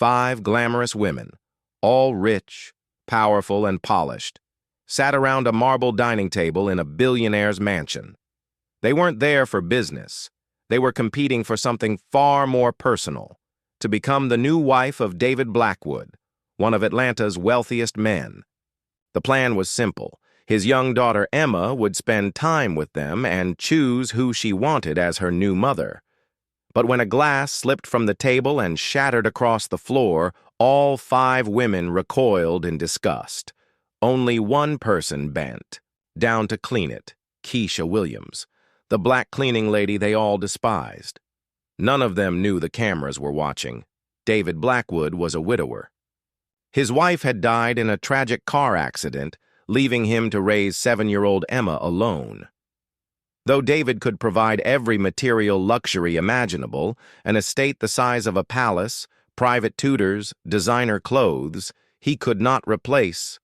5 glamorous women, all rich, powerful, and polished, sat around a marble dining table in a billionaire's mansion. They weren't there for business. They were competing for something far more personal, to become the new wife of David Blackwood, one of Atlanta's wealthiest men. The plan was simple. His young daughter Emma would spend time with them and choose who she wanted as her new mother. But when a glass slipped from the table and shattered across the floor, all 5 women recoiled in disgust. Only one person bent, down to clean it, Keisha Williams, the black cleaning lady they all despised. None of them knew the cameras were watching. David Blackwood was a widower. His wife had died in a tragic car accident, leaving him to raise 7-year-old Emma alone. Though David could provide every material luxury imaginable, an estate the size of a palace, private tutors, designer clothes, he could not replace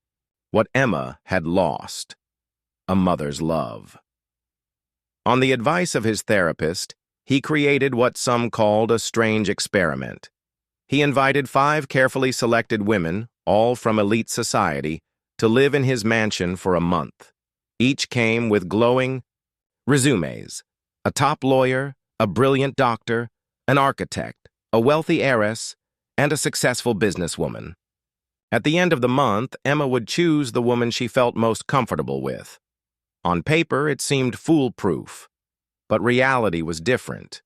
what Emma had lost: a mother's love. On the advice of his therapist, he created what some called a strange experiment. He invited 5 carefully selected women, all from elite society, to live in his mansion for a month. Each came with glowing resumes: a top lawyer, a brilliant doctor, an architect, a wealthy heiress, and a successful businesswoman. At the end of the month, Emma would choose the woman she felt most comfortable with. On paper, it seemed foolproof, but reality was different.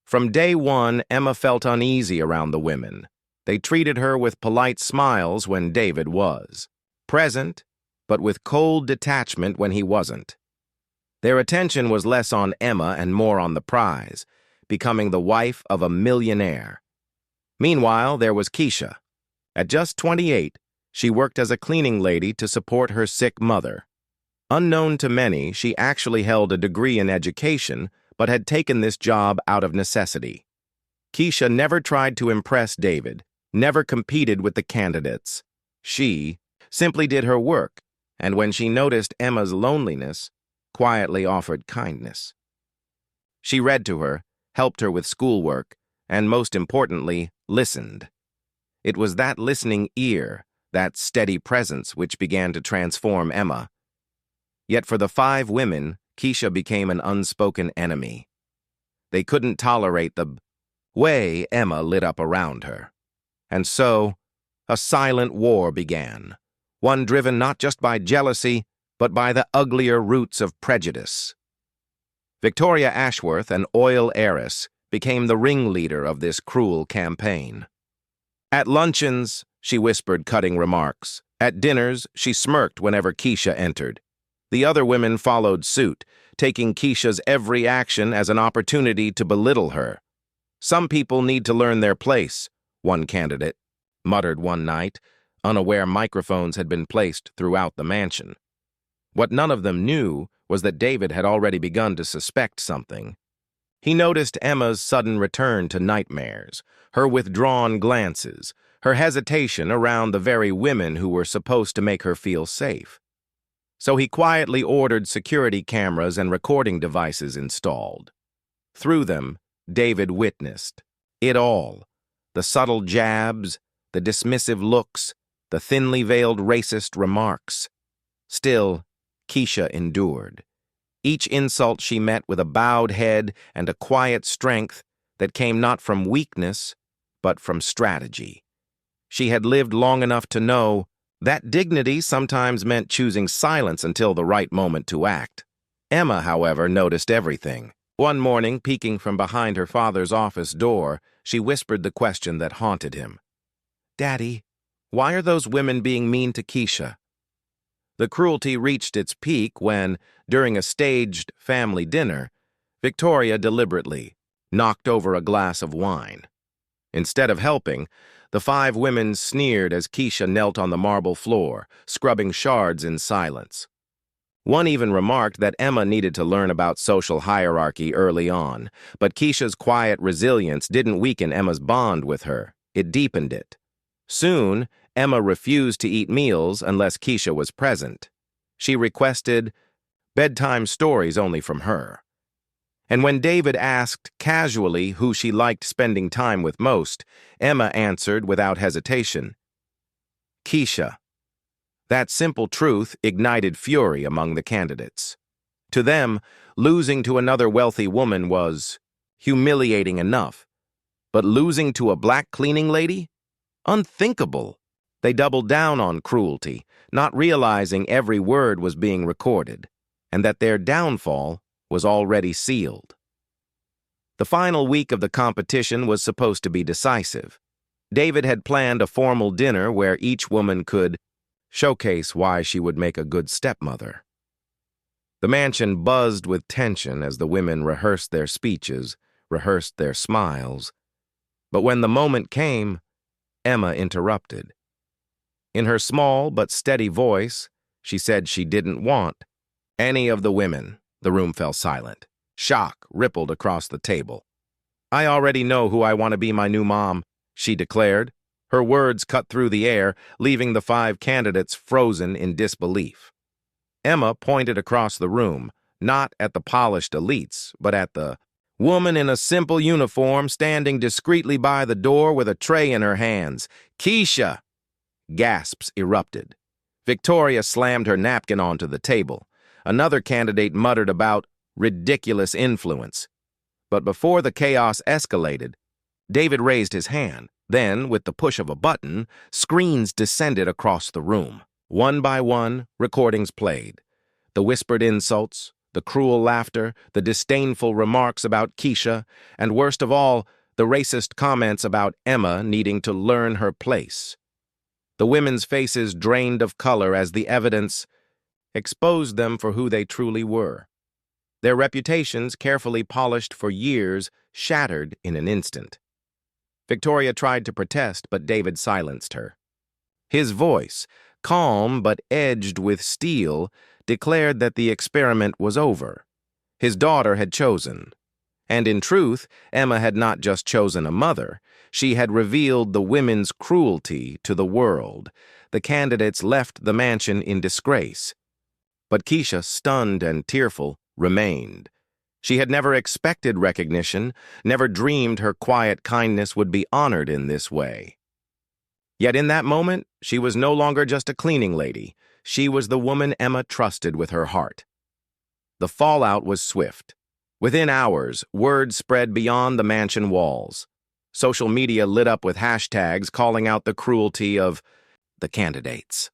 From day one, Emma felt uneasy around the women. They treated her with polite smiles when David was present, but with cold detachment when he wasn't. Their attention was less on Emma and more on the prize, becoming the wife of a millionaire. Meanwhile, there was Keisha. At just 28, she worked as a cleaning lady to support her sick mother. Unknown to many, she actually held a degree in education, but had taken this job out of necessity. Keisha never tried to impress David, never competed with the candidates. She simply did her work, and when she noticed Emma's loneliness, quietly offered kindness. She read to her, helped her with schoolwork, and most importantly, listened. It was that listening ear, that steady presence, which began to transform Emma. Yet for the 5 women, Keisha became an unspoken enemy. They couldn't tolerate the way Emma lit up around her. And so, a silent war began, one driven not just by jealousy, but by the uglier roots of prejudice. Victoria Ashworth, an oil heiress, became the ringleader of this cruel campaign. At luncheons, she whispered cutting remarks. At dinners, she smirked whenever Keisha entered. The other women followed suit, taking Keisha's every action as an opportunity to belittle her. "Some people need to learn their place," one candidate muttered one night, unaware microphones had been placed throughout the mansion. What none of them knew was that David had already begun to suspect something. He noticed Emma's sudden return to nightmares, her withdrawn glances, her hesitation around the very women who were supposed to make her feel safe. So he quietly ordered security cameras and recording devices installed. Through them, David witnessed it all: the subtle jabs, the dismissive looks, the thinly veiled racist remarks. Still, Keisha endured. Each insult she met with a bowed head and a quiet strength that came not from weakness, but from strategy. She had lived long enough to know that dignity sometimes meant choosing silence until the right moment to act. Emma, however, noticed everything. One morning, peeking from behind her father's office door, she whispered the question that haunted him. "Daddy, why are those women being mean to Keisha?" The cruelty reached its peak when, during a staged family dinner, Victoria deliberately knocked over a glass of wine. Instead of helping, the 5 women sneered as Keisha knelt on the marble floor, scrubbing shards in silence. One even remarked that Emma needed to learn about social hierarchy early on, but Keisha's quiet resilience didn't weaken Emma's bond with her, it deepened it. Soon, Emma refused to eat meals unless Keisha was present. She requested bedtime stories only from her. And when David asked casually who she liked spending time with most, Emma answered without hesitation, Keisha. That simple truth ignited fury among the candidates. To them, losing to another wealthy woman was humiliating enough, but losing to a black cleaning lady? Unthinkable. They doubled down on cruelty, not realizing every word was being recorded, and that their downfall was already sealed. The final week of the competition was supposed to be decisive. David had planned a formal dinner where each woman could showcase why she would make a good stepmother. The mansion buzzed with tension as the women rehearsed their speeches, rehearsed their smiles. But when the moment came, Emma interrupted. In her small but steady voice, she said she didn't want any of the women. The room fell silent. Shock rippled across the table. I already know who I want to be my new mom, she declared. Her words cut through the air, leaving the 5 candidates frozen in disbelief. Emma pointed across the room, not at the polished elites, but at the woman in a simple uniform standing discreetly by the door with a tray in her hands. Keisha! Gasps erupted. Victoria slammed her napkin onto the table. Another candidate muttered about ridiculous influence. But before the chaos escalated, David raised his hand. Then, with the push of a button, screens descended across the room. One by one, recordings played. The whispered insults, the cruel laughter, the disdainful remarks about Keisha, and worst of all, the racist comments about Emma needing to learn her place. The women's faces drained of color as the evidence exposed them for who they truly were. Their reputations, carefully polished for years, shattered in an instant. Victoria tried to protest, but David silenced her. His voice, calm but edged with steel, declared that the experiment was over. His daughter had chosen. And in truth, Emma had not just chosen a mother. She had revealed the women's cruelty to the world. The candidates left the mansion in disgrace. But Keisha, stunned and tearful, remained. She had never expected recognition, never dreamed her quiet kindness would be honored in this way. Yet in that moment, she was no longer just a cleaning lady. She was the woman Emma trusted with her heart. The fallout was swift. Within hours, word spread beyond the mansion walls. Social media lit up with hashtags calling out the cruelty of the candidates.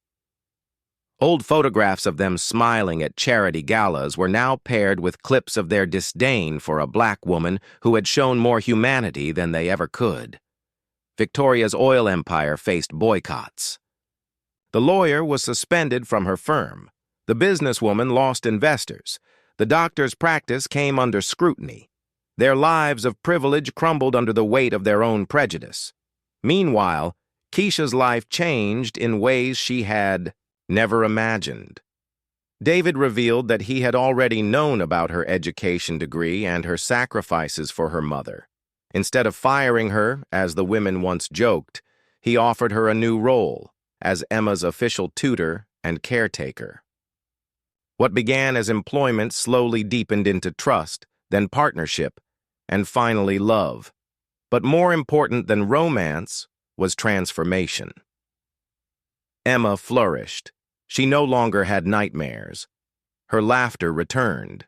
Old photographs of them smiling at charity galas were now paired with clips of their disdain for a black woman who had shown more humanity than they ever could. Victoria's oil empire faced boycotts. The lawyer was suspended from her firm. The businesswoman lost investors. The doctor's practice came under scrutiny. Their lives of privilege crumbled under the weight of their own prejudice. Meanwhile, Keisha's life changed in ways she had never imagined. David revealed that he had already known about her education degree and her sacrifices for her mother. Instead of firing her, as the women once joked, he offered her a new role as Emma's official tutor and caretaker. What began as employment slowly deepened into trust, then partnership, and finally love. But more important than romance was transformation. Emma flourished. She no longer had nightmares. Her laughter returned.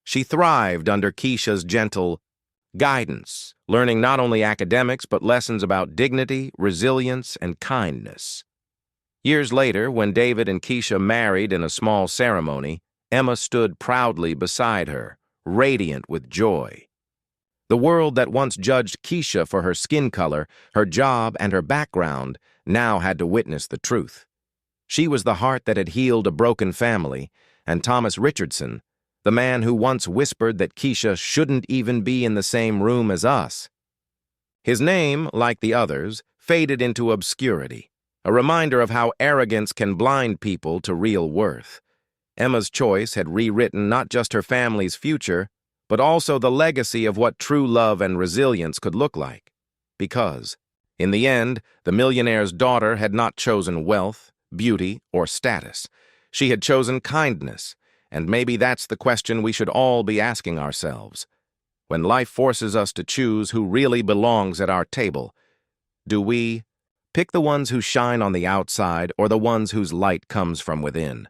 She thrived under Keisha's gentle guidance, learning not only academics but lessons about dignity, resilience, and kindness. Years later, when David and Keisha married in a small ceremony, Emma stood proudly beside her, radiant with joy. The world that once judged Keisha for her skin color, her job, and her background now had to witness the truth. She was the heart that had healed a broken family, and Thomas Richardson, the man who once whispered that Keisha shouldn't even be in the same room as us. His name, like the others, faded into obscurity, a reminder of how arrogance can blind people to real worth. Emma's choice had rewritten not just her family's future, but also the legacy of what true love and resilience could look like. Because, in the end, the millionaire's daughter had not chosen wealth, beauty, or status. She had chosen kindness, and maybe that's the question we should all be asking ourselves. When life forces us to choose who really belongs at our table, do we pick the ones who shine on the outside or the ones whose light comes from within?